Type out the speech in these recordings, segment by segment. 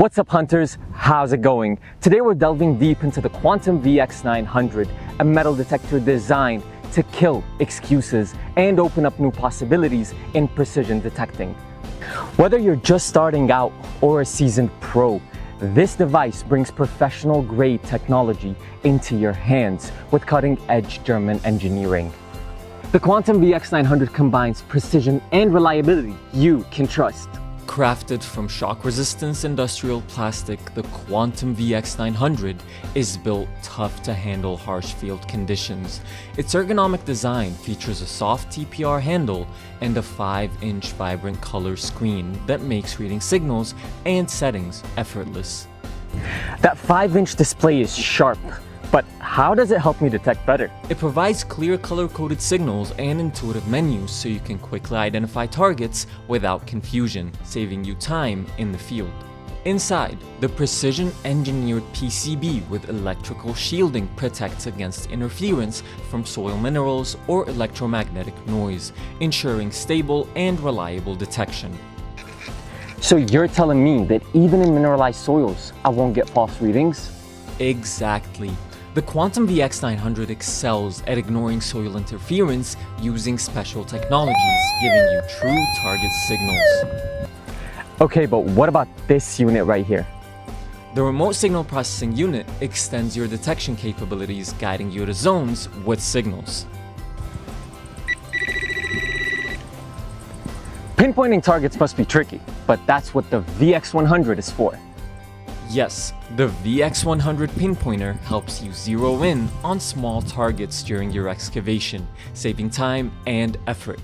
What's up, hunters? How's it going? Today we're delving deep into the Quantum VX900, a metal detector designed to kill excuses and open up new possibilities in precision detecting. Whether you're just starting out or a seasoned pro, this device brings professional-grade technology into your hands with cutting-edge German engineering. The Quantum VX900 combines precision and reliability you can trust. Crafted from shock-resistant industrial plastic, the Quantum VX900 is built tough to handle harsh field conditions. Its ergonomic design features a soft TPR handle and a 5-inch vibrant color screen that makes reading signals and settings effortless. That 5-inch display is sharp, but how does it help me detect better? It provides clear color-coded signals and intuitive menus so you can quickly identify targets without confusion, saving you time in the field. Inside, the precision-engineered PCB with electrical shielding protects against interference from soil minerals or electromagnetic noise, ensuring stable and reliable detection. So you're telling me that even in mineralized soils, I won't get false readings? Exactly. The Quantum VX900 excels at ignoring soil interference using special technologies, giving you true target signals. Okay, but what about this unit right here? The remote signal processing unit extends your detection capabilities, guiding you to zones with signals. Pinpointing targets must be tricky, but that's what the VX100 is for. Yes, the VX100 pinpointer helps you zero in on small targets during your excavation, saving time and effort.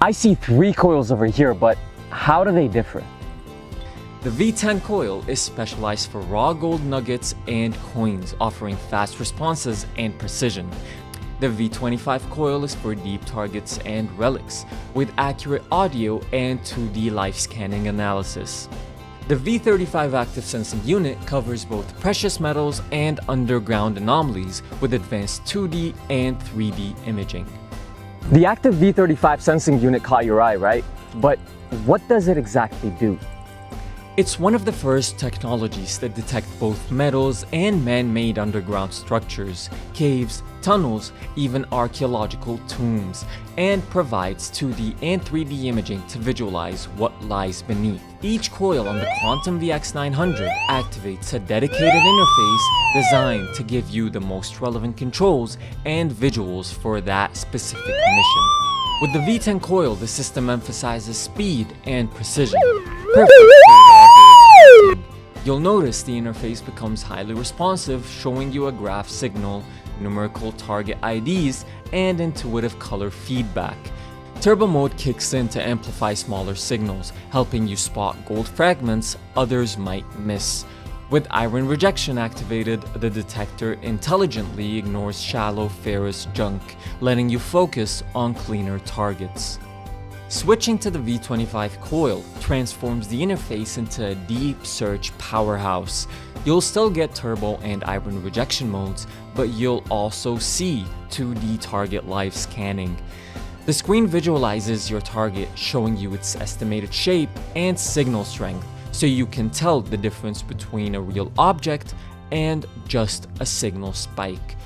I see 3 coils over here, but how do they differ? The V10 coil is specialized for raw gold nuggets and coins, offering fast responses and precision. The V25 coil is for deep targets and relics, with accurate audio and 2D life scanning analysis. The V35 active sensing unit covers both precious metals and underground anomalies with advanced 2D and 3D imaging. The active V35 sensing unit caught your eye, right? But what does it exactly do? It's one of the first technologies that detect both metals and man-made underground structures, caves, tunnels, even archaeological tombs, and provides 2D and 3D imaging to visualize what lies beneath. Each coil on the Quantum VX900 activates a dedicated interface designed to give you the most relevant controls and visuals for that specific mission. With the V10 coil, the system emphasizes speed and precision, perfect for raw data. You'll notice the interface becomes highly responsive, showing you a graph signal, numerical target IDs, and intuitive color feedback. Turbo mode kicks in to amplify smaller signals, helping you spot gold fragments others might miss. With iron rejection activated, the detector intelligently ignores shallow ferrous junk, letting you focus on cleaner targets. Switching to the V25 coil transforms the interface into a deep search powerhouse. You'll still get turbo and iron rejection modes, but you'll also see 2D target live scanning. The screen visualizes your target, showing you its estimated shape and signal strength, so you can tell the difference between a real object and just a signal spike.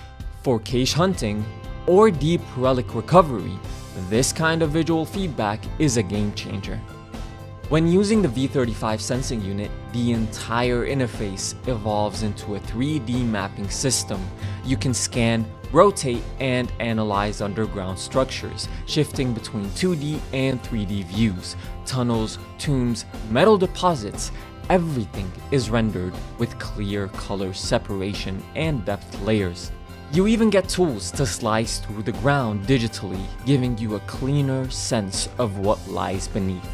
For cache hunting or deep relic recovery, this kind of visual feedback is a game changer. When using the V35 sensing unit, the entire interface evolves into a 3D mapping system. You can scan, rotate, and analyze underground structures, shifting between 2D and 3D views. Tunnels, tombs, metal deposits, everything is rendered with clear color separation and depth layers. You even get tools to slice through the ground digitally, giving you a cleaner sense of what lies beneath.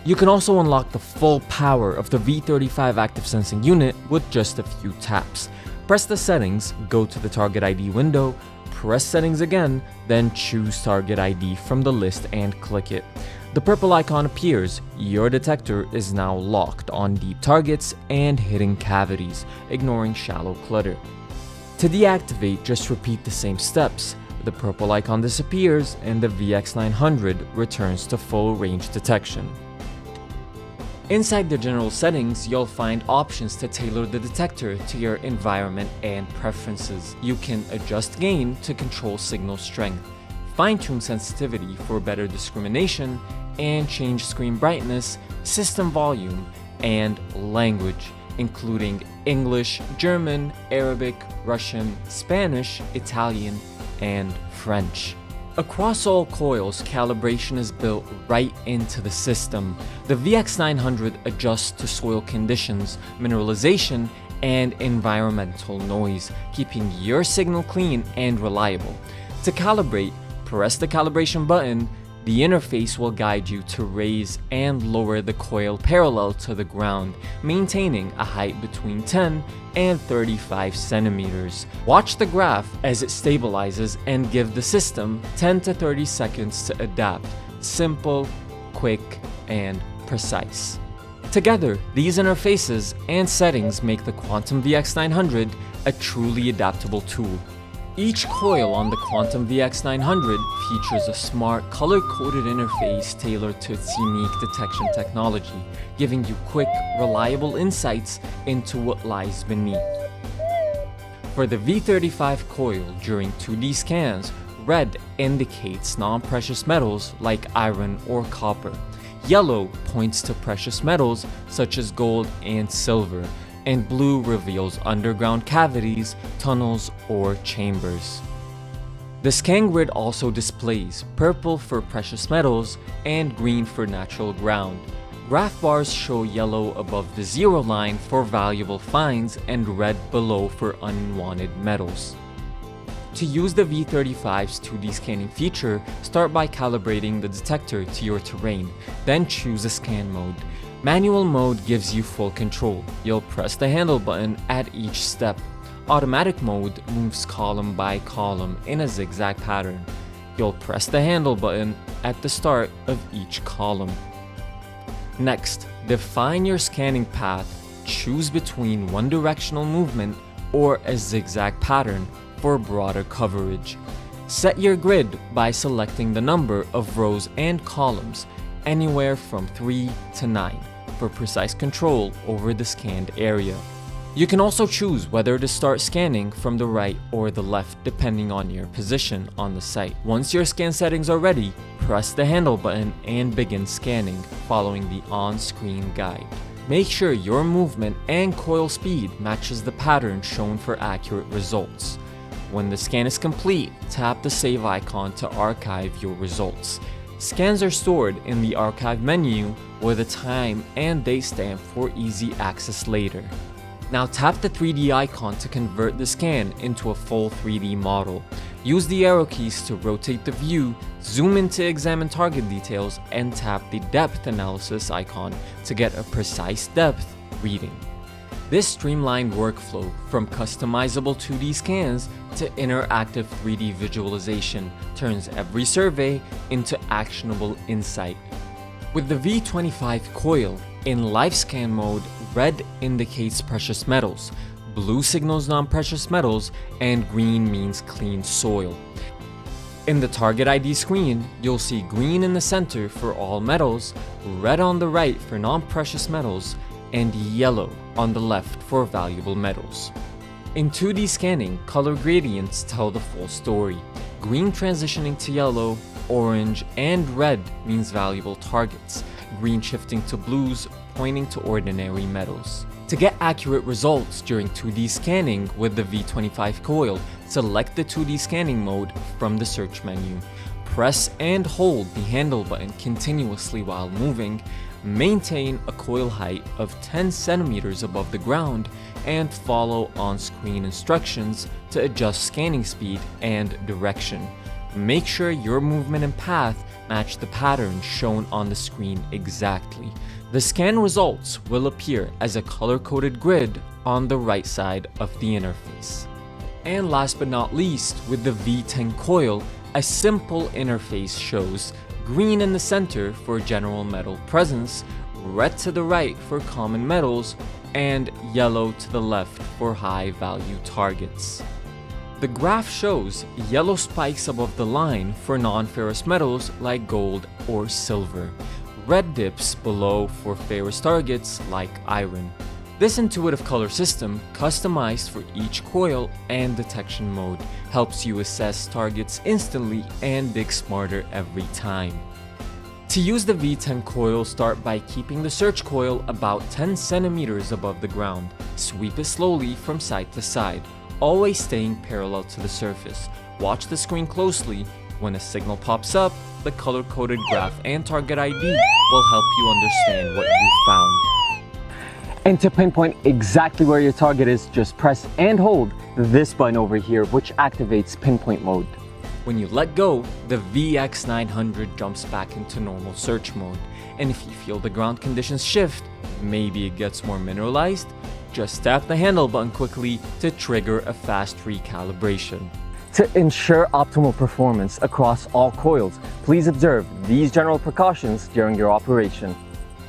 You can also unlock the full power of the V35 active sensing unit with just a few taps. Press the settings, go to the target ID window, press settings again, then choose target ID from the list and click it. The purple icon appears. Your detector is now locked on deep targets and hidden cavities, ignoring shallow clutter. To deactivate, just repeat the same steps. The purple icon disappears and the VX900 returns to full range detection. Inside the general settings, you'll find options to tailor the detector to your environment and preferences. You can adjust gain to control signal strength, fine-tune sensitivity for better discrimination, and change screen brightness, system volume, and language, including English, German, Arabic, Russian, Spanish, Italian, and French. Across all coils, calibration is built right into the system. The VX900 adjusts to soil conditions, mineralization, and environmental noise, keeping your signal clean and reliable. To calibrate, press the calibration button. The interface will guide you to raise and lower the coil parallel to the ground, maintaining a height between 10 and 35 centimeters. Watch the graph as it stabilizes and give the system 10 to 30 seconds to adapt. Simple, quick, and precise. Together, these interfaces and settings make the Quantum VX900 a truly adaptable tool. Each coil on the Quantum VX900 features a smart, color-coded interface tailored to its unique detection technology, giving you quick, reliable insights into what lies beneath. For the V35 coil during 2D scans, red indicates non-precious metals like iron or copper. Yellow points to precious metals such as gold and silver, and blue reveals underground cavities, tunnels, or chambers. The scan grid also displays purple for precious metals and green for natural ground. Graph bars show yellow above the zero line for valuable finds and red below for unwanted metals. To use the V35's 2D scanning feature, start by calibrating the detector to your terrain, then choose a scan mode. Manual mode gives you full control. You'll press the handle button at each step. Automatic mode moves column by column in a zigzag pattern. You'll press the handle button at the start of each column. Next, define your scanning path. Choose between one directional movement or a zigzag pattern for broader coverage. Set your grid by selecting the number of rows and columns, anywhere from 3 to 9, for precise control over the scanned area. You can also choose whether to start scanning from the right or the left depending on your position on the site. Once your scan settings are ready, press the handle button and begin scanning, following the on-screen guide. Make sure your movement and coil speed matches the pattern shown for accurate results. When the scan is complete, tap the save icon to archive your results. Scans are stored in the archive menu with a time and date stamp for easy access later. Now tap the 3D icon to convert the scan into a full 3D model. Use the arrow keys to rotate the view, zoom in to examine target details, and tap the depth analysis icon to get a precise depth reading. This streamlined workflow from customizable 2D scans to interactive 3D visualization turns every survey into actionable insight. With the V25 coil, in live scan mode, red indicates precious metals, blue signals non-precious metals, and green means clean soil. In the target ID screen, you'll see green in the center for all metals, red on the right for non-precious metals, and yellow on the left for valuable metals. In 2D scanning, color gradients tell the full story. Green transitioning to yellow, orange, and red means valuable targets. Green shifting to blues, pointing to ordinary metals. To get accurate results during 2D scanning with the V25 coil, select the 2D scanning mode from the search menu. Press and hold the handle button continuously while moving. Maintain a coil height of 10 centimeters above the ground, and follow on-screen instructions to adjust scanning speed and direction. Make sure your movement and path match the pattern shown on the screen exactly. The scan results will appear as a color-coded grid on the right side of the interface. And last but not least, with the V10 coil, a simple interface shows green in the center for general metal presence, red to the right for common metals, and yellow to the left for high-value targets. The graph shows yellow spikes above the line for non-ferrous metals like gold or silver, red dips below for ferrous targets like iron. This intuitive color system, customized for each coil and detection mode, helps you assess targets instantly and dig smarter every time. To use the V10 coil, start by keeping the search coil about 10 centimeters above the ground. Sweep it slowly from side to side, always staying parallel to the surface. Watch the screen closely. When a signal pops up, the color-coded graph and target ID will help you understand what you found. And to pinpoint exactly where your target is, just press and hold this button over here, which activates pinpoint mode. When you let go, the VX900 jumps back into normal search mode. And if you feel the ground conditions shift, maybe it gets more mineralized, just tap the handle button quickly to trigger a fast recalibration. To ensure optimal performance across all coils, please observe these general precautions during your operation.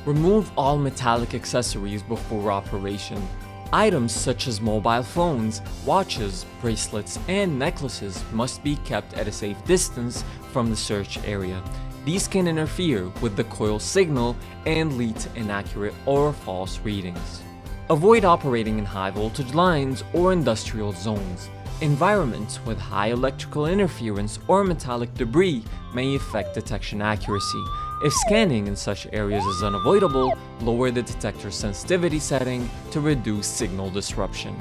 Remove all metallic accessories before operation. Items such as mobile phones, watches, bracelets, and necklaces must be kept at a safe distance from the search area. These can interfere with the coil signal and lead to inaccurate or false readings. Avoid operating in high voltage lines or industrial zones. Environments with high electrical interference or metallic debris may affect detection accuracy. If scanning in such areas is unavoidable, lower the detector sensitivity setting to reduce signal disruption.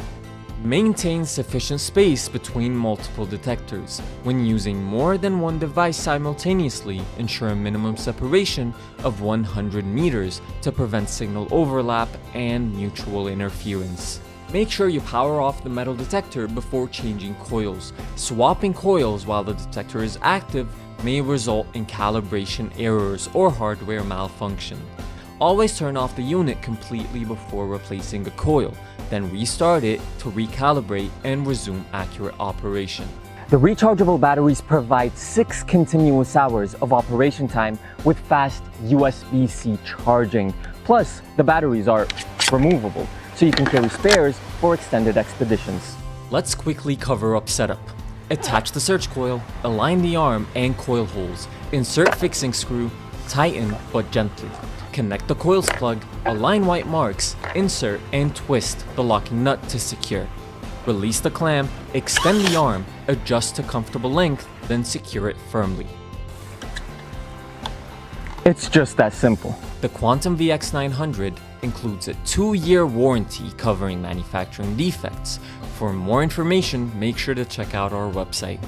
Maintain sufficient space between multiple detectors. When using more than one device simultaneously, ensure a minimum separation of 100 meters to prevent signal overlap and mutual interference. Make sure you power off the metal detector before changing coils. Swapping coils while the detector is active may result in calibration errors or hardware malfunction. Always turn off the unit completely before replacing a coil, then restart it to recalibrate and resume accurate operation. The rechargeable batteries provide 6 continuous hours of operation time with fast USB-C charging. Plus, the batteries are removable, so you can carry spares for extended expeditions. Let's quickly cover up setup. Attach the search coil, align the arm and coil holes, insert fixing screw, tighten but gently. Connect the coils plug, align white marks, insert and twist the locking nut to secure. Release the clamp, extend the arm, adjust to comfortable length, then secure it firmly. It's just that simple. The Quantum VX900 includes a 2-year warranty covering manufacturing defects. For more information, make sure to check out our website.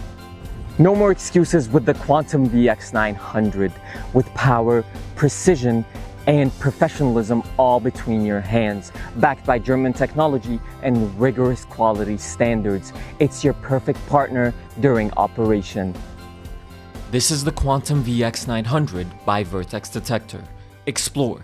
No more excuses with the Quantum VX900. With power, precision, and professionalism all between your hands, backed by German technology and rigorous quality standards, it's your perfect partner during operation. This is the Quantum VX900 by Vertex Detector. Explore,